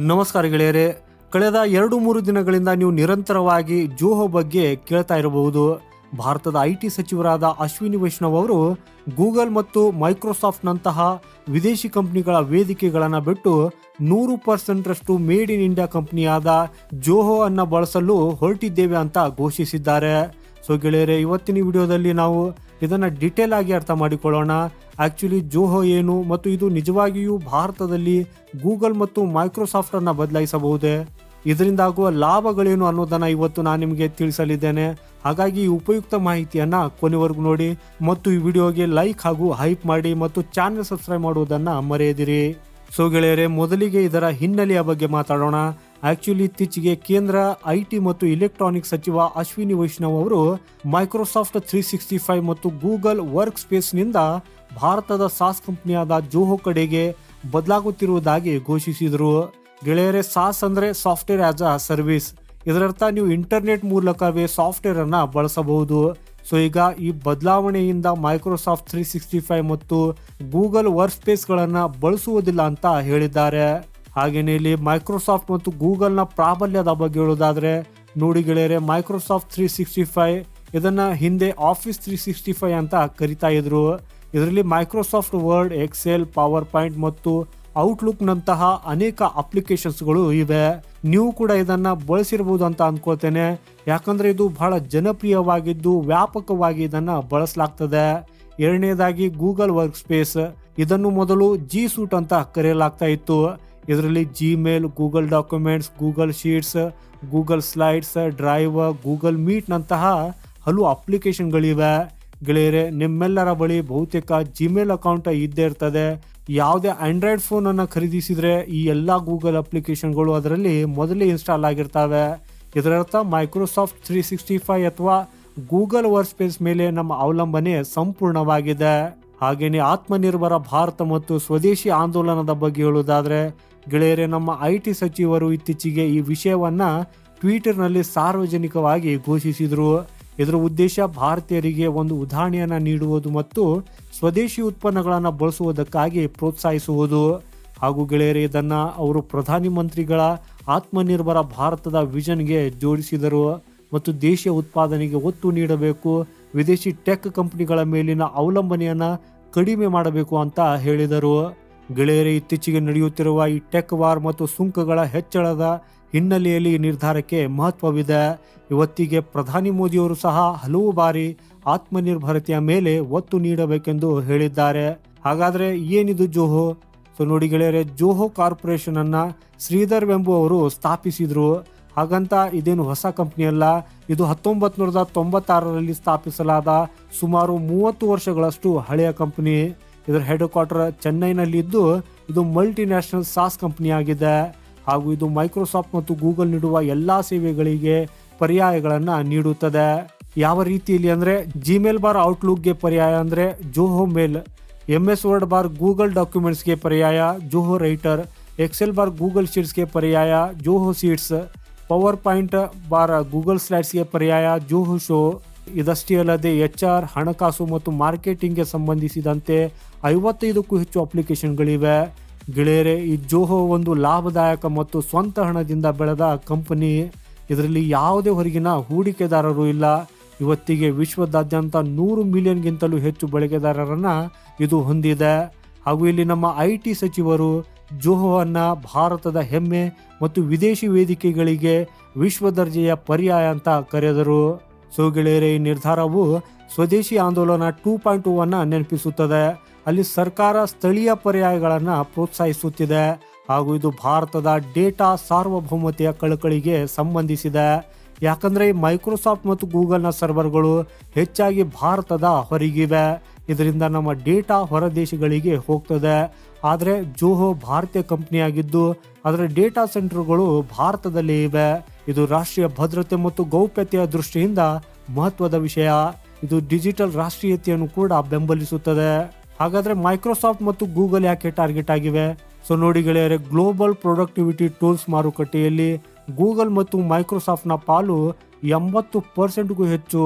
ನಮಸ್ಕಾರ ಗೆಳೆಯರೆ. ಕಳೆದ 2-3 ದಿನಗಳಿಂದ ನೀವು ನಿರಂತರವಾಗಿ ಜೋಹೋ ಬಗ್ಗೆ ಕೇಳ್ತಾ ಇರಬಹುದು. ಭಾರತದ ಐಟಿ ಸಚಿವರಾದ ಅಶ್ವಿನಿ ವೈಷ್ಣವ್ ಅವರು ಗೂಗಲ್ ಮತ್ತು ಮೈಕ್ರೋಸಾಫ್ಟ್ ನಂತಹ ವಿದೇಶಿ ಕಂಪನಿಗಳ ವೇದಿಕೆಗಳನ್ನು ಬಿಟ್ಟು 100% ಮೇಡ್ ಇನ್ ಇಂಡಿಯಾ ಕಂಪನಿಯಾದ ಜೋಹೋ ಅನ್ನ ಬಳಸಲು ಹೊರಟಿದ್ದೇವೆ ಅಂತ ಘೋಷಿಸಿದ್ದಾರೆ. ಸೊ ಗೆಳೆಯರೆ, ಇವತ್ತಿನ ವಿಡಿಯೋದಲ್ಲಿ ನಾವು ಇದನ್ನ ಡಿಟೇಲ್ ಆಗಿ ಅರ್ಥ ಮಾಡಿಕೊಳ್ಳೋಣ. ಆಕ್ಚುಲಿ ಜೋಹೋ ಏನು ಮತ್ತು ಇದು ನಿಜವಾಗಿಯೂ ಭಾರತದಲ್ಲಿ ಗೂಗಲ್ ಮತ್ತು ಮೈಕ್ರೋಸಾಫ್ಟ್ ಅನ್ನ ಬದಲಾಯಿಸಬಹುದೇ, ಇದರಿಂದ ಆಗುವ ಲಾಭಗಳೇನು ಅನ್ನೋದನ್ನ ಇವತ್ತು ನಾನು ನಿಮಗೆ ತಿಳಿಸಲಿದ್ದೇನೆ. ಹಾಗಾಗಿ ಈ ಉಪಯುಕ್ತ ಮಾಹಿತಿಯನ್ನ ಕೊನೆವರೆಗೂ ನೋಡಿ ಮತ್ತು ಈ ವಿಡಿಯೋಗೆ ಲೈಕ್ ಹಾಗೂ ಹೈಪ್ ಮಾಡಿ ಮತ್ತು ಚಾನೆಲ್ ಸಬ್ಸ್ಕ್ರೈಬ್ ಮಾಡುವುದನ್ನ ಮರೆಯದಿರಿ. ಸೊ ಗೆಳೆಯರೆ, ಮೊದಲಿಗೆ ಇದರ ಹಿನ್ನೆಲೆಯ ಬಗ್ಗೆ ಮಾತಾಡೋಣ. ಆಕ್ಚುಲಿ ಇತ್ತೀಚೆಗೆ ಕೇಂದ್ರ ಐಟಿ ಮತ್ತು ಇಲೆಕ್ಟ್ರಾನಿಕ್ಸ್ ಸಚಿವ ಅಶ್ವಿನಿ ವೈಷ್ಣವ್ ಅವರು ಮೈಕ್ರೋಸಾಫ್ಟ್ 365 ಮತ್ತು ಗೂಗಲ್ ವರ್ಕ್ ಸ್ಪೇಸ್ ನಿಂದ ಭಾರತದ ಸಾಸ್ ಕಂಪನಿಯಾದ ಜೋಹೋ ಕಡೆಗೆ ಬದಲಾಗುತ್ತಿರುವುದಾಗಿ ಘೋಷಿಸಿದರು. ಗೆಳೆಯರೆ, ಸಾಸ್ ಅಂದ್ರೆ ಸಾಫ್ಟ್ವೇರ್ ಆಸ್ ಅ ಸರ್ವಿಸ್. ಇದರರ್ಥ ನೀವು ಇಂಟರ್ನೆಟ್ ಮೂಲಕವೇ ಸಾಫ್ಟ್ವೇರ್ ಅನ್ನ ಬಳಸಬಹುದು. ಸೊ ಈಗ ಈ ಬದಲಾವಣೆಯಿಂದ ಮೈಕ್ರೋಸಾಫ್ಟ್ 365 ಮತ್ತು ಗೂಗಲ್ ವರ್ಕ್ ಸ್ಪೇಸ್ ಗಳನ್ನ ಬಳಸುವುದಿಲ್ಲ ಅಂತ ಹೇಳಿದ್ದಾರೆ. ಹಾಗೇನೆ ಇಲ್ಲಿ ಮೈಕ್ರೋಸಾಫ್ಟ್ ಮತ್ತು ಗೂಗಲ್ ನ ಪ್ರಾಬಲ್ಯದ ಬಗ್ಗೆ ಹೇಳೋದಾದ್ರೆ ನೋಡಿ ಗೆಳೆಯರೆ, ಮೈಕ್ರೋಸಾಫ್ಟ್ 365 ಇದನ್ನ ಹಿಂದೆ ಆಫೀಸ್ 365 ಅಂತ ಕರಿತಾ ಇದ್ರು. ಇದರಲ್ಲಿ Microsoft Word, Excel, PowerPoint ಮತ್ತು ಔಟ್ಲುಕ್ ನಂತಹ ಅನೇಕ ಅಪ್ಲಿಕೇಶನ್ಸ್ಗಳು ಇವೆ. ನೀವು ಕೂಡ ಇದನ್ನ ಬಳಸಿರಬಹುದು ಅಂತ ಅನ್ಕೊಳ್ತೇನೆ, ಯಾಕಂದ್ರೆ ಇದು ಬಹಳ ಜನಪ್ರಿಯವಾಗಿದ್ದು ವ್ಯಾಪಕವಾಗಿ ಇದನ್ನ ಬಳಸಲಾಗ್ತದೆ. ಎರಡನೇದಾಗಿ ಗೂಗಲ್ ವರ್ಕ್ ಸ್ಪೇಸ್, ಇದನ್ನು ಮೊದಲು ಜಿ ಸೂಟ್ ಅಂತ ಕರೆಯಲಾಗ್ತಾ ಇತ್ತು. ಇದರಲ್ಲಿ Gmail, Google documents, Google sheets, Google slides, drive, Google meet ನಂತಹ ಹಲವು ಅಪ್ಲಿಕೇಶನ್ಗಳಿವೆ. ಗೆಳೆಯರೆ, ನಿಮ್ಮೆಲ್ಲರ ಬಳಿ ಬಹುತೇಕ ಜಿಮೇಲ್ ಅಕೌಂಟ್ ಇದ್ದೇ ಇರ್ತದೆ. ಯಾವುದೇ ಆಂಡ್ರಾಯ್ಡ್ ಫೋನ್ ಅನ್ನ ಖರೀದಿಸಿದ್ರೆ ಈ ಎಲ್ಲಾ ಗೂಗಲ್ ಅಪ್ಲಿಕೇಶನ್ಗಳು ಅದರಲ್ಲಿ ಮೊದಲೇ ಇನ್ಸ್ಟಾಲ್ ಆಗಿರ್ತವೆ. ಇದರರ್ಥ ಮೈಕ್ರೋಸಾಫ್ಟ್ 365 ಅಥವಾ ಗೂಗಲ್ ವರ್ಕ್ ಸ್ಪೇಸ್ ಮೇಲೆ ನಮ್ಮ ಅವಲಂಬನೆ ಸಂಪೂರ್ಣವಾಗಿದೆ. ಹಾಗೇನೆ ಆತ್ಮನಿರ್ಭರ ಭಾರತ ಮತ್ತು ಸ್ವದೇಶಿ ಆಂದೋಲನದ ಬಗ್ಗೆ ಹೇಳುವುದಾದ್ರೆ ಗೆಳೆಯರೆ, ನಮ್ಮ ಐಟಿ ಸಚಿವರು ಇತ್ತೀಚೆಗೆ ಈ ವಿಷಯವನ್ನ ಟ್ವಿಟರ್ನಲ್ಲಿ ಸಾರ್ವಜನಿಕವಾಗಿ ಘೋಷಿಸಿದರು. ಇದರ ಉದ್ದೇಶ ಭಾರತೀಯರಿಗೆ ಒಂದು ಉದಾಹರಣೆಯನ್ನ ನೀಡುವುದು ಮತ್ತು ಸ್ವದೇಶಿ ಉತ್ಪನ್ನಗಳನ್ನು ಬಳಸುವುದಕ್ಕಾಗಿ ಪ್ರೋತ್ಸಾಹಿಸುವುದು. ಹಾಗೂ ಗೆಳೆಯರೆ, ಇದನ್ನ ಅವರು ಪ್ರಧಾನಿ ಮಂತ್ರಿಗಳ ಆತ್ಮನಿರ್ಭರ ಭಾರತದ ವಿಷನ್ಗೆ ಜೋಡಿಸಿದರು ಮತ್ತು ದೇಶೀಯ ಉತ್ಪಾದನೆಗೆ ಒತ್ತು ನೀಡಬೇಕು, ವಿದೇಶಿ ಟೆಕ್ ಕಂಪನಿಗಳ ಮೇಲಿನ ಅವಲಂಬನೆಯನ್ನ ಕಡಿಮೆ ಮಾಡಬೇಕು ಅಂತ ಹೇಳಿದರು. ಗೆಳೆಯರೆ, ಇತ್ತೀಚೆಗೆ ನಡೆಯುತ್ತಿರುವ ಈ ಟೆಕ್ ವಾರ್ ಮತ್ತು ಸುಂಕಗಳ ಹೆಚ್ಚಳದ ಹಿನ್ನೆಲೆಯಲ್ಲಿ ಈ ನಿರ್ಧಾರಕ್ಕೆ ಮಹತ್ವವಿದೆ. ಇವತ್ತಿಗೆ ಪ್ರಧಾನಿ ಮೋದಿಯವರು ಸಹ ಹಲವು ಬಾರಿ ಆತ್ಮನಿರ್ಭರತೆಯ ಮೇಲೆ ಒತ್ತು ನೀಡಬೇಕೆಂದು ಹೇಳಿದ್ದಾರೆ. ಹಾಗಾದ್ರೆ ಏನಿದು ಜೋಹೋ? ಸೊ ನೋಡಿ ಗೆಳೆಯರೆ, ಜೋಹೋ ಕಾರ್ಪೊರೇಷನ್ ಅನ್ನ ಶ್ರೀಧರ್ ವೆಂಬು ಅವರು ಸ್ಥಾಪಿಸಿದ್ರು. ಹಾಗಂತ ಇದೇನು ಹೊಸ ಕಂಪನಿ ಅಲ್ಲ. ಇದು 1996ರಲ್ಲಿ ಸ್ಥಾಪಿಸಲಾದ ಸುಮಾರು 30 ವರ್ಷಗಳಷ್ಟು ಹಳೆಯ ಕಂಪನಿ. ಇದರ ಹೆಡ್ ಕ್ವಾರ್ಟರ್ ಚೆನ್ನೈನಲ್ಲಿದ್ದು ಇದು ಮಲ್ಟಿ ನ್ಯಾಷನಲ್ ಸಾಸ್ ಕಂಪನಿ ಆಗಿದೆ. ಹಾಗೂ ಇದು ಮೈಕ್ರೋಸಾಫ್ಟ್ ಮತ್ತು ಗೂಗಲ್ ನೀಡುವ ಎಲ್ಲಾ ಸೇವೆಗಳಿಗೆ ಪರ್ಯಾಯಗಳನ್ನ ನೀಡುತ್ತದೆ. ಯಾವ ರೀತಿಯಲ್ಲಿ ಅಂದ್ರೆ ಜಿಮೇಲ್ ಬಾರ್ ಔಟ್ಲುಕ್ಗೆ ಪರ್ಯಾಯ ಅಂದ್ರೆ Zoho Mail, MS Word bar Google ಡಾಕ್ಯುಮೆಂಟ್ಸ್ಗೆ ಪರ್ಯಾಯ Zoho Writer, Excel bar Google ಶೀಟ್ಸ್ಗೆ ಪರ್ಯಾಯ Zoho Sheets, PowerPoint bar Google ಸ್ಲೈಡ್ಸ್ಗೆ ಪರ್ಯಾಯ ಜೋಹೋ ಶೋ. ಇದಷ್ಟೇ ಅಲ್ಲದೆ HR, ಹಣಕಾಸು ಮತ್ತು ಮಾರ್ಕೆಟಿಂಗ್ಗೆ ಸಂಬಂಧಿಸಿದಂತೆ 55ಕ್ಕೂ ಹೆಚ್ಚು ಅಪ್ಲಿಕೇಶನ್ಗಳಿವೆ. ಗೆಳೆಯರೆ, ಈ ಜೋಹೋ ಒಂದು ಲಾಭದಾಯಕ ಮತ್ತು ಸ್ವಂತ ಹಣದಿಂದ ಬೆಳೆದ ಕಂಪನಿ. ಇದರಲ್ಲಿ ಯಾವುದೇ ಹೊರಗಿನ ಹೂಡಿಕೆದಾರರು ಇಲ್ಲ. ಇವತ್ತಿಗೆ ವಿಶ್ವದಾದ್ಯಂತ 100 ಮಿಲಿಯನ್ಗಿಂತಲೂ ಹೆಚ್ಚು ಬಳಕೆದಾರರನ್ನ ಇದು ಹೊಂದಿದೆ. ಹಾಗೂ ಇಲ್ಲಿ ನಮ್ಮ ಐಟಿ ಸಚಿವರು ಜೋಹೋ ಅನ್ನ ಭಾರತದ ಹೆಮ್ಮೆ ಮತ್ತು ವಿದೇಶಿ ವೇದಿಕೆಗಳಿಗೆ ವಿಶ್ವ ದರ್ಜೆಯ ಪರ್ಯಾಯ ಅಂತ ಕರೆದರು. ಸೊ ಗೆಳೆಯರೆ, ಈ ನಿರ್ಧಾರವು ಸ್ವದೇಶಿ ಆಂದೋಲನ 2.0 ಅನ್ನ ನೆನಪಿಸುತ್ತದೆ. ಅಲ್ಲಿ ಸರ್ಕಾರ ಸ್ಥಳೀಯ ಪರ್ಯಾಯಗಳನ್ನ ಪ್ರೋತ್ಸಾಹಿಸುತ್ತಿದೆ. ಹಾಗೂ ಇದು ಭಾರತದ ಡೇಟಾ ಸಾರ್ವಭೌಮತೆಯ ಕಳಕಳಿಗೆ ಸಂಬಂಧಿಸಿದೆ. ಯಾಕಂದ್ರೆ ಮೈಕ್ರೋಸಾಫ್ಟ್ ಮತ್ತು ಗೂಗಲ್ನ ಸರ್ವರ್ಗಳು ಹೆಚ್ಚಾಗಿ ಭಾರತದ ಹೊರಗಿವೆ. ಇದರಿಂದ ನಮ್ಮ ಡೇಟಾ ಹೊರ ದೇಶಗಳಿಗೆ ಹೋಗ್ತದೆ. ಆದರೆ ಜೋಹೋ ಭಾರತೀಯ ಕಂಪನಿಯಾಗಿದ್ದು ಅದರ ಡೇಟಾ ಸೆಂಟರ್ಗಳು ಭಾರತದಲ್ಲೇ ಇವೆ. ಇದು ರಾಷ್ಟ್ರೀಯ ಭದ್ರತೆ ಮತ್ತು ಗೌಪ್ಯತೆಯ ದೃಷ್ಟಿಯಿಂದ ಮಹತ್ವದ ವಿಷಯ. ಇದು ಡಿಜಿಟಲ್ ರಾಷ್ಟ್ರೀಯತೆಯನ್ನು ಕೂಡ ಬೆಂಬಲಿಸುತ್ತದೆ. ಹಾಗಾದ್ರೆ ಮೈಕ್ರೋಸಾಫ್ಟ್ ಮತ್ತು ಗೂಗಲ್ ಯಾಕೆ ಟಾರ್ಗೆಟ್ ಆಗಿವೆ? ಸೊ ನೋಡಿ ಗೆಳೆಯರೆ, ಗ್ಲೋಬಲ್ ಪ್ರೊಡಕ್ಟಿವಿಟಿ ಟೂಲ್ಸ್ ಮಾರುಕಟ್ಟೆಯಲ್ಲಿ ಗೂಗಲ್ ಮತ್ತು ಮೈಕ್ರೋಸಾಫ್ಟ್ನ ಪಾಲು 80%ಗೂ ಹೆಚ್ಚು.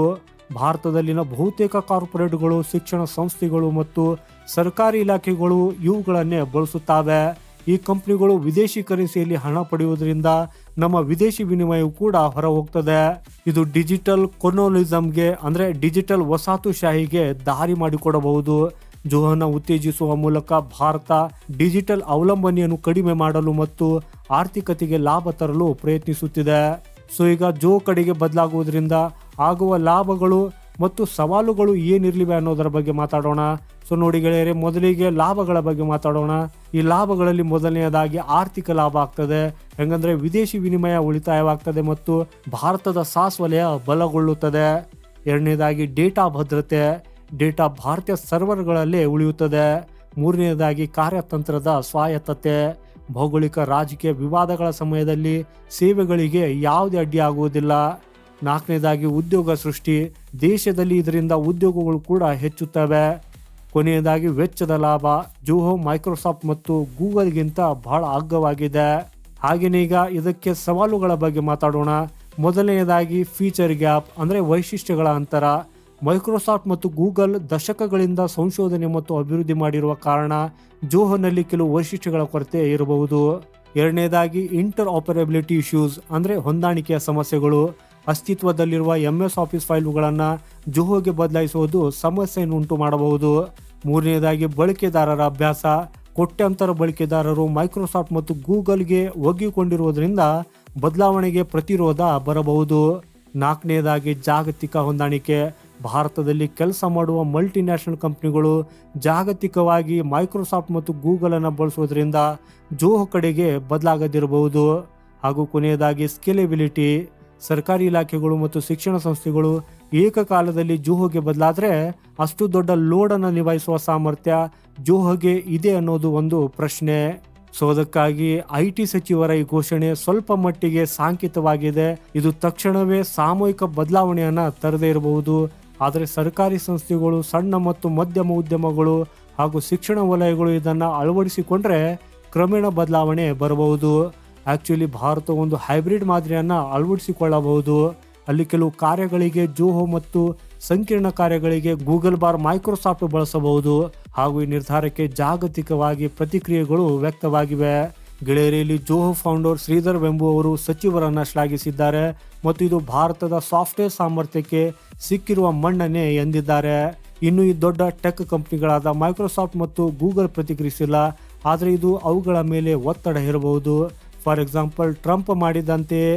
ಭಾರತದಲ್ಲಿನ ಬಹುತೇಕ ಕಾರ್ಪೊರೇಟ್ಗಳು, ಶಿಕ್ಷಣ ಸಂಸ್ಥೆಗಳು ಮತ್ತು ಸರ್ಕಾರಿ ಇಲಾಖೆಗಳು ಇವುಗಳನ್ನೇ ಬಳಸುತ್ತವೆ. ಈ ಕಂಪ್ನಿಗಳು ವಿದೇಶಿ ಕರೆನ್ಸಿಯಲ್ಲಿ ಹಣ ಪಡೆಯುವುದರಿಂದ ನಮ್ಮ ವಿದೇಶಿ ವಿನಿಮಯವು ಕೂಡ ಹೊರ ಹೋಗ್ತದೆ. ಇದು ಡಿಜಿಟಲ್ ಕೊಲೋನಿಸಂಗೆ ಅಂದ್ರೆ ಡಿಜಿಟಲ್ ವಸಾಹತುಶಾಹಿಗೆ ದಾರಿ ಮಾಡಿಕೊಡಬಹುದು. ಜೋಹೋನ ಉತ್ತೇಜಿಸುವ ಮೂಲಕ ಭಾರತ ಡಿಜಿಟಲ್ ಅವಲಂಬನೆಯನ್ನು ಕಡಿಮೆ ಮಾಡಲು ಮತ್ತು ಆರ್ಥಿಕತೆಗೆ ಲಾಭ ತರಲು ಪ್ರಯತ್ನಿಸುತ್ತಿದೆ. ಸೊ ಈಗ ಜೋ ಕಡೆಗೆ ಬದಲಾಗುವುದರಿಂದ ಆಗುವ ಲಾಭಗಳು ಮತ್ತು ಸವಾಲುಗಳು ಏನಿರ್ಲಿವೆ ಅನ್ನೋದರ ಬಗ್ಗೆ ಮಾತಾಡೋಣ. ಸೊ ನೋಡಿ ಗೆಳೆಯರೆ, ಮೊದಲಿಗೆ ಲಾಭಗಳ ಬಗ್ಗೆ ಮಾತಾಡೋಣ. ಈ ಲಾಭಗಳಲ್ಲಿ ಮೊದಲನೆಯದಾಗಿ ಆರ್ಥಿಕ ಲಾಭ ಆಗ್ತದೆ. ಹೆಂಗಂದ್ರೆ ವಿದೇಶಿ ವಿನಿಮಯ ಉಳಿತಾಯವಾಗ್ತದೆ ಮತ್ತು ಭಾರತದ ಸಾಸ್ ವಲಯ ಬಲಗೊಳ್ಳುತ್ತದೆ. ಎರಡನೇದಾಗಿ ಡೇಟಾ ಭದ್ರತೆ, ಡೇಟಾ ಭಾರತೀಯ ಸರ್ವರ್ಗಳಲ್ಲೇ ಉಳಿಯುತ್ತದೆ. ಮೂರನೆಯದಾಗಿ ಕಾರ್ಯತಂತ್ರದ ಸ್ವಾಯತ್ತತೆ, ಭೌಗೋಳಿಕ ರಾಜಕೀಯ ವಿವಾದಗಳ ಸಮಯದಲ್ಲಿ ಸೇವೆಗಳಿಗೆ ಯಾವುದೇ ಅಡ್ಡಿಯಾಗುವುದಿಲ್ಲ. ನಾಲ್ಕನೇದಾಗಿ ಉದ್ಯೋಗ ಸೃಷ್ಟಿ, ದೇಶದಲ್ಲಿ ಇದರಿಂದ ಉದ್ಯೋಗಗಳು ಕೂಡ ಹೆಚ್ಚುತ್ತವೆ. ಕೊನೆಯದಾಗಿ ವೆಚ್ಚದ ಲಾಭ, ಜೋಹೋ ಮೈಕ್ರೋಸಾಫ್ಟ್ ಮತ್ತು ಗೂಗಲ್ಗಿಂತ ಬಹಳ ಅಗ್ಗವಾಗಿದೆ. ಹಾಗೆಯೇ ಈಗ ಇದಕ್ಕೆ ಸವಾಲುಗಳ ಬಗ್ಗೆ ಮಾತಾಡೋಣ. ಮೊದಲನೆಯದಾಗಿ ಫೀಚರ್ ಗ್ಯಾಪ್ ಅಂದ್ರೆ ವೈಶಿಷ್ಟ್ಯಗಳ ಅಂತರ. ಮೈಕ್ರೋಸಾಫ್ಟ್ ಮತ್ತು ಗೂಗಲ್ ದಶಕಗಳಿಂದ ಸಂಶೋಧನೆ ಮತ್ತು ಅಭಿವೃದ್ಧಿ ಮಾಡಿರುವ ಕಾರಣ ಜೋಹೋನಲ್ಲಿ ಕೆಲವು ವೈಶಿಷ್ಟ್ಯಗಳ ಕೊರತೆ ಇರಬಹುದು. ಎರಡನೇದಾಗಿ ಇಂಟರ್ ಆಪರೇಬಿಲಿಟಿ ಇಶ್ಯೂಸ್ ಅಂದ್ರೆ ಹೊಂದಾಣಿಕೆಯ ಸಮಸ್ಯೆಗಳು. ಅಸ್ತಿತ್ವದಲ್ಲಿರುವ MS ಆಫೀಸ್ ಫೈಲ್ಗಳನ್ನು ಜೋಹೋಗೆ ಬದಲಾಯಿಸುವುದು ಸಮಸ್ಯೆಯನ್ನು ಉಂಟು ಮಾಡಬಹುದು. ಮೂರನೇದಾಗಿ ಬಳಕೆದಾರರ ಅಭ್ಯಾಸ. ಕೋಟ್ಯಾಂತರ ಬಳಕೆದಾರರು ಮೈಕ್ರೋಸಾಫ್ಟ್ ಮತ್ತು ಗೂಗಲ್ಗೆ ಒಗ್ಗಿಕೊಂಡಿರುವುದರಿಂದ ಬದಲಾವಣೆಗೆ ಪ್ರತಿರೋಧ ಬರಬಹುದು. ನಾಲ್ಕನೇದಾಗಿ ಜಾಗತಿಕ ಹೊಂದಾಣಿಕೆ. ಭಾರತದಲ್ಲಿ ಕೆಲಸ ಮಾಡುವ ಮಲ್ಟಿನ್ಯಾಷನಲ್ ಕಂಪನಿಗಳು ಜಾಗತಿಕವಾಗಿ ಮೈಕ್ರೋಸಾಫ್ಟ್ ಮತ್ತು ಗೂಗಲ್ ಅನ್ನು ಬಳಸುವುದರಿಂದ ಜೋಹೋ ಕಡೆಗೆ ಬದಲಾಗದಿರಬಹುದು. ಹಾಗೂ ಕೊನೆಯದಾಗಿ ಸ್ಕೇಲೆಬಿಲಿಟಿ. ಸರ್ಕಾರಿ ಇಲಾಖೆಗಳು ಮತ್ತು ಶಿಕ್ಷಣ ಸಂಸ್ಥೆಗಳು ಏಕಕಾಲದಲ್ಲಿ ಜೋಹೋಗೆ ಬದಲಾದರೆ ಅಷ್ಟು ದೊಡ್ಡ ಲೋಡನ್ನು ನಿಭಾಯಿಸುವ ಸಾಮರ್ಥ್ಯ ಜೋಹೋಗೆ ಇದೆ ಅನ್ನೋದು ಒಂದು ಪ್ರಶ್ನೆ. ಸೊ ಅದಕ್ಕಾಗಿ IT ಸಚಿವರ ಈ ಘೋಷಣೆ ಸ್ವಲ್ಪ ಮಟ್ಟಿಗೆ ಸಾಂಕೇತವಾಗಿದೆ. ಇದು ತಕ್ಷಣವೇ ಸಾಮೂಹಿಕ ಬದಲಾವಣೆಯನ್ನ ತರದೇ ಇರಬಹುದು. ಆದರೆ ಸರ್ಕಾರಿ ಸಂಸ್ಥೆಗಳು, ಸಣ್ಣ ಮತ್ತು ಮಧ್ಯಮ ಉದ್ಯಮಗಳು ಹಾಗೂ ಶಿಕ್ಷಣ ವಲಯಗಳು ಇದನ್ನ ಅಳವಡಿಸಿಕೊಂಡ್ರೆ ಕ್ರಮೇಣ ಬದಲಾವಣೆ ಬರಬಹುದು. ಆಕ್ಚುಲಿ ಭಾರತ ಒಂದು ಹೈಬ್ರಿಡ್ ಮಾದರಿಯನ್ನ ಅಳವಡಿಸಿಕೊಳ್ಳಬಹುದು. ಅಲ್ಲಿ ಕೆಲವು ಕಾರ್ಯಗಳಿಗೆ ಜೋಹೋ ಮತ್ತು ಸಂಕೀರ್ಣ ಕಾರ್ಯಗಳಿಗೆ ಗೂಗಲ್ ಮೈಕ್ರೋಸಾಫ್ಟ್ ಬಳಸಬಹುದು. ಹಾಗೂ ಈ ನಿರ್ಧಾರಕ್ಕೆ ಜಾಗತಿಕವಾಗಿ ಪ್ರತಿಕ್ರಿಯೆಗಳು ವ್ಯಕ್ತವಾಗಿವೆ. ಗೆಳೆಯರಲ್ಲಿ ಜೋಹೋ ಫೌಂಡರ್ ಶ್ರೀಧರ್ ವೆಂಬು ಅವರು ಸಚಿವರನ್ನ ಶ್ಲಾಘಿಸಿದ್ದಾರೆ ಮತ್ತು ಇದು ಭಾರತದ ಸಾಫ್ಟ್ವೇರ್ ಸಾಮರ್ಥ್ಯಕ್ಕೆ ಸಿಕ್ಕಿರುವ ಮನ್ನಣೆ ಎಂದಿದ್ದಾರೆ. ಇನ್ನು ಈ ದೊಡ್ಡ ಟೆಕ್ ಕಂಪನಿಗಳಾದ ಮೈಕ್ರೋಸಾಫ್ಟ್ ಮತ್ತು ಗೂಗಲ್ ಪ್ರತಿಕ್ರಿಯಿಸಿಲ್ಲ, ಆದರೆ ಇದು ಅವುಗಳ ಮೇಲೆ ಒತ್ತಡ ಹೇರಬಹುದು. ಫಾರ್ ಎಕ್ಸಾಂಪಲ್, ಟ್ರಂಪ್ ಮಾಡಿದಂತೆಯೇ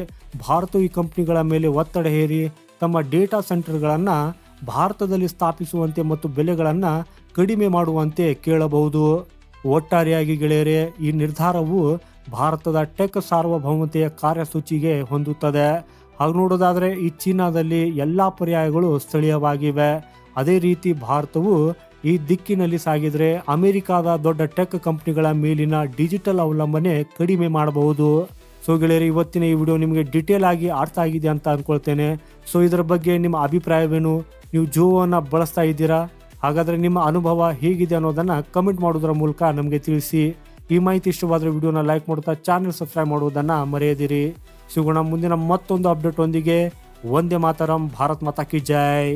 ಭಾರತ ಈ ಕಂಪನಿಗಳ ಮೇಲೆ ಒತ್ತಡ ಹೇರಿ ತಮ್ಮ ಡೇಟಾ ಸೆಂಟರ್ಗಳನ್ನು ಭಾರತದಲ್ಲಿ ಸ್ಥಾಪಿಸುವಂತೆ ಮತ್ತು ಬೆಲೆಗಳನ್ನು ಕಡಿಮೆ ಮಾಡುವಂತೆ ಕೇಳಬಹುದು. ಒಟ್ಟಾರೆಯಾಗಿ ಗೆಳೆಯರೆ, ಈ ನಿರ್ಧಾರವು ಭಾರತದ ಟೆಕ್ ಸಾರ್ವಭೌಮತೆಯ ಕಾರ್ಯಸೂಚಿಗೆ ಹೊಂದುತ್ತದೆ. ಹಾಗೆ ನೋಡೋದಾದರೆ ಈ ಚೀನಾದಲ್ಲಿ ಎಲ್ಲ ಪರ್ಯಾಯಗಳು ಸ್ಥಳೀಯವಾಗಿವೆ. ಅದೇ ರೀತಿ ಭಾರತವು ಈ ದಿಕ್ಕಿನಲ್ಲಿ ಸಾಗಿದ್ರೆ ಅಮೆರಿಕಾದ ದೊಡ್ಡ ಟೆಕ್ ಕಂಪನಿಗಳ ಮೇಲಿನ ಡಿಜಿಟಲ್ ಅವಲಂಬನೆ ಕಡಿಮೆ ಮಾಡಬಹುದು. ಸೊ ಗೆಳೆಯರೆ, ಇವತ್ತಿನ ಈ ವಿಡಿಯೋ ನಿಮಗೆ ಡಿಟೇಲ್ ಆಗಿ ಅರ್ಥ ಆಗಿದೆ ಅಂತ ಅನ್ಕೊಳ್ತೇನೆ. ಸೊ ಇದರ ಬಗ್ಗೆ ನಿಮ್ಮ ಅಭಿಪ್ರಾಯವೇನು? ನೀವು ಜೋಹೋವನ್ನು ಬಳಸ್ತಾ ಇದ್ದೀರಾ? ಹಾಗಾದರೆ ನಿಮ್ಮ ಅನುಭವ ಹೇಗಿದೆ ಅನ್ನೋದನ್ನು ಕಮೆಂಟ್ ಮಾಡೋದರ ಮೂಲಕ ನಮಗೆ ತಿಳಿಸಿ. ಈ ಮಾಹಿತಿ ಇಷ್ಟವಾದರೆ ವಿಡಿಯೋನ ಲೈಕ್ ಮಾಡುತ್ತಾ ಚಾನೆಲ್ ಸಬ್ಸ್ಕ್ರೈಬ್ ಮಾಡುವುದನ್ನು ಮರೆಯದಿರಿ. ಸಿಗೋಣ ಮುಂದಿನ ಮತ್ತೊಂದು ಅಪ್ಡೇಟ್ ಒಂದಿಗೆ. ವಂದೇ ಮಾತರಂ. ಭಾರತ್ ಮಾತಾ ಕಿ ಜೈ.